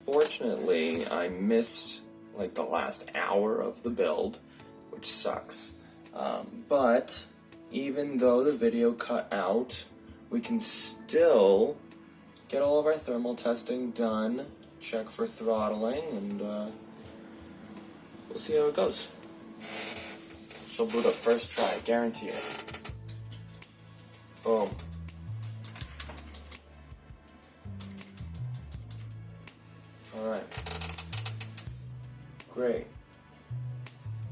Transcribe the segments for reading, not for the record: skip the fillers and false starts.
Fortunately, I missed like the last hour of the build, which sucks. But even though the video cut out, we can still get all of our thermal testing done, check for throttling, and we'll see how it goes. She'll boot up first try, guarantee it. Boom. Alright. Great.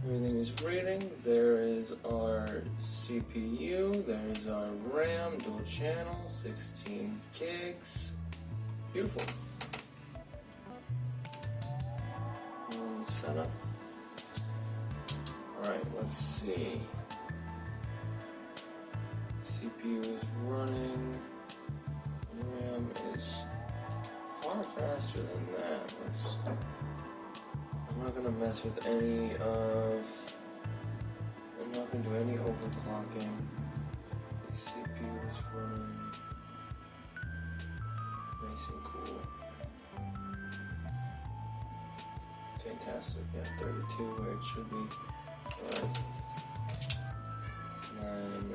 Everything is reading. There is our CPU. There is our RAM, dual channel, 16 gigs. Beautiful. And setup. Alright, let's see. CPU is running. RAM is far faster than that. I'm not gonna mess with any of. I'm not gonna do any overclocking. The CPU is running nice and cool. Fantastic. Yeah, 32 where it should be. Alright. And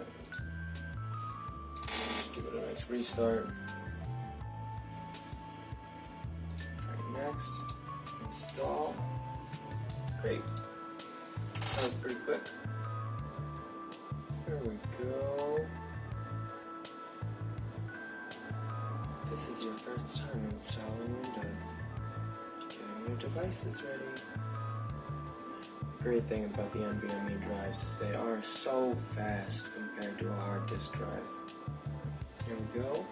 just give it a nice restart. Alright, next. Install. Great. That was pretty quick. There we go. This is your first time installing Windows. Getting your devices ready. The great thing about the NVMe drives is they are so fast compared to a hard disk drive. Here we go.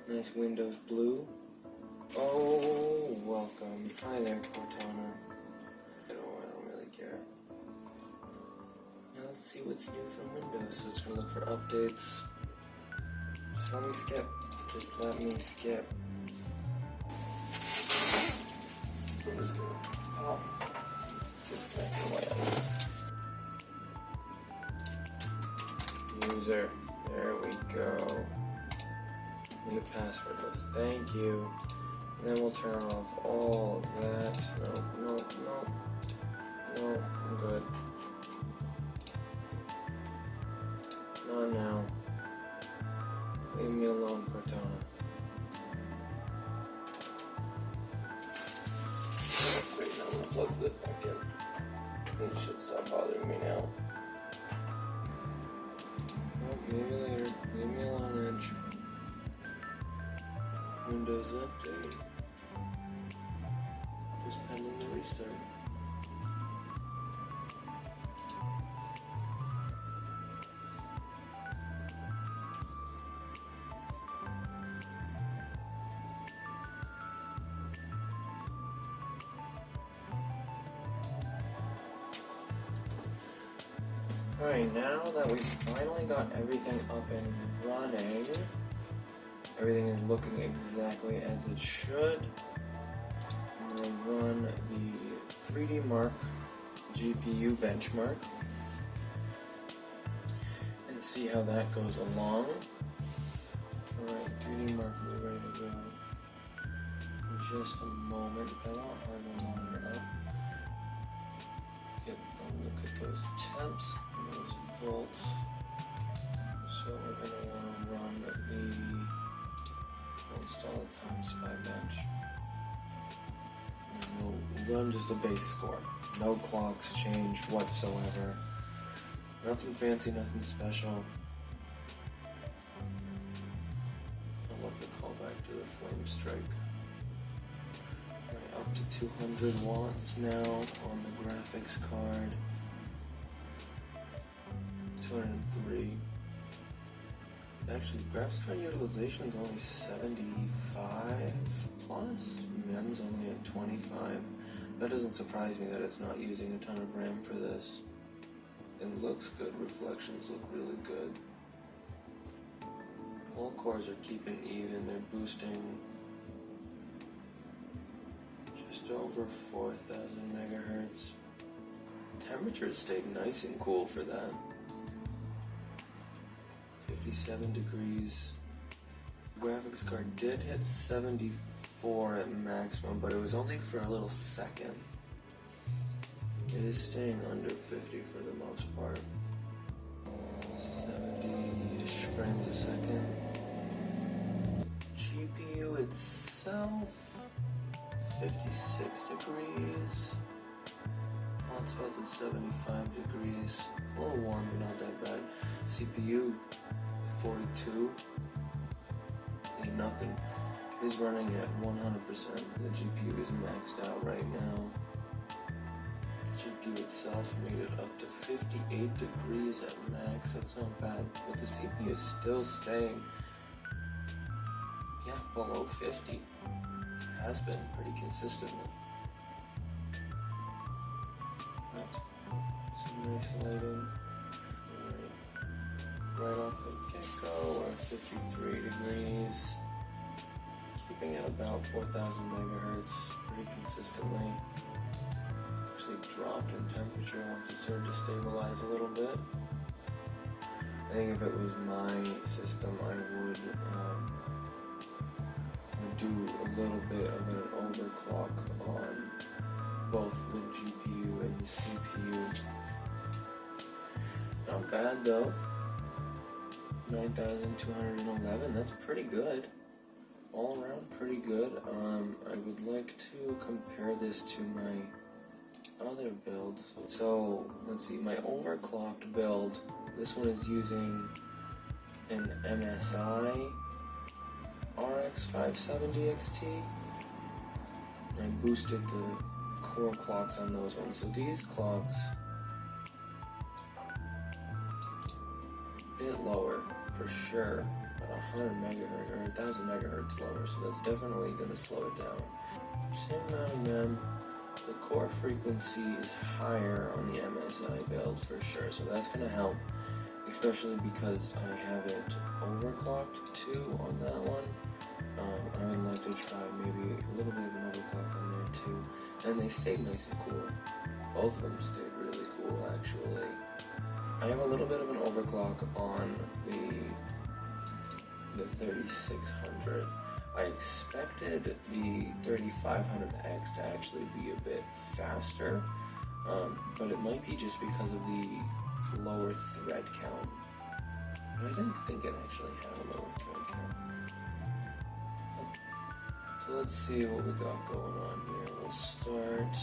Nice Windows blue. Oh, welcome. Hi there, Cortana. I don't really care. Now let's see what's new from Windows. So it's gonna look for updates. Just let me skip. Just let me skip. I'm just gonna disconnect the way out. User. There we go. New passwordless. Thank you. And then we'll turn off all of that. No, I'm good. Not now. Leave me alone, Cortana. Wait, now I'm gonna plug it back in. It should stop bothering me now. Oh, maybe later. Leave me alone, Edge. Windows update. Just pending the restart. Alright, now that we've finally got everything up and running, everything is looking exactly as it should. I'm going to run the 3D Mark GPU benchmark and see how that goes along. Alright, 3D Mark will be ready to go in just a moment. Then I'll have a monitor up. Get a look at those temps and those volts. So we're going to want to run the install a time spy bench. And we'll run just a base score. No clocks changed whatsoever. Nothing fancy, nothing special. I love the callback to the flame strike. Right, up to 200 watts now on the graphics card. 203. Actually, graphics card utilization is only 75 plus. MEM's only at 25. That doesn't surprise me that it's not using a ton of RAM for this. It looks good. Reflections look really good. All cores are keeping even. They're boosting just over 4,000 megahertz. Temperatures stayed nice and cool for that. 57 degrees. Graphics card did hit 74 54 at maximum, but it was only for a little second. It is staying under 50 for the most part. 70-ish frames a second. GPU itself, 56 degrees. Console's at 75 degrees. A little warm, but not that bad. CPU, 42. Ain't nothing. It is running at 100%. The GPU is maxed out right now. GPU itself made it up to 58 degrees at max. That's not bad, but the CPU is still staying, below 50. Has been pretty consistently. Some nice lighting. Right off the get-go, we're at 53 degrees. Keeping at about 4,000 megahertz pretty consistently. Actually dropped in temperature once it started to stabilize a little bit. I think if it was my system, I would do a little bit of an overclock on both the GPU and the CPU. Not bad though. 9,211, that's pretty good. All around pretty good. I would like to compare this to my other build. So let's see, my overclocked build, this one is using an MSI RX 570 XT. I boosted the core clocks on those ones. So these clocks, a bit lower for sure, about 100 megahertz or 1,000 megahertz lower. So that's definitely going to slow it down. Same amount of mem. The core frequency is higher on the MSI build for sure, so that's going to help, especially because I have it overclocked too on that one. I would like to try maybe a little bit of an overclock on there too, and they stayed nice and cool. Both of them stayed really cool actually. I have a little bit of an overclock on the 3600. I expected the 3500X to actually be a bit faster, but it might be just because of the lower thread count. But I didn't think it actually had a lower thread count. So let's see what we got going on here. We'll start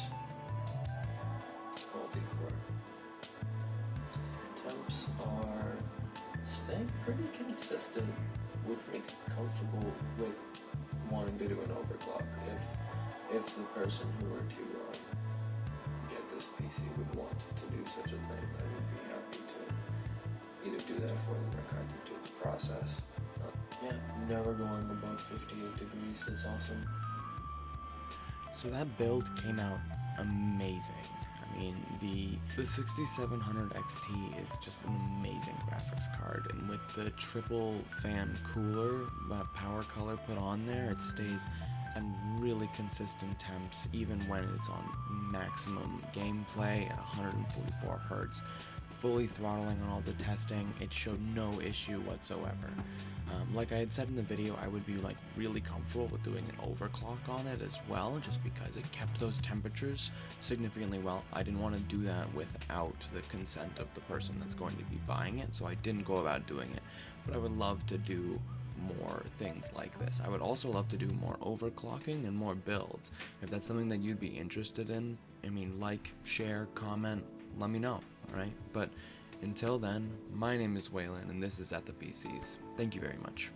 multi-core. Temps are staying pretty consistent, which makes me comfortable with wanting to do an overclock. If the person who were to get this PC would want to do such a thing, I would be happy to either do that for them or guide them through the process. Never going above 58 degrees. That's awesome. So that build came out amazing. I mean, the 6700 XT is just an amazing graphics card, and with the triple fan cooler power color put on there, it stays at really consistent temps even when it's on maximum gameplay at 144 Hertz. Fully throttling on all the testing, it showed no issue whatsoever. Like I had said in the video, I would be really comfortable with doing an overclock on it as well, just because it kept those temperatures significantly well. I didn't want to do that without the consent of the person that's going to be buying it, so I didn't go about doing it. But I would love to do more things like this. I would also love to do more overclocking and more builds. If that's something that you'd be interested in, like, share, comment, let me know, alright? But until then, my name is Waylon, and this is At The PCs. Thank you very much.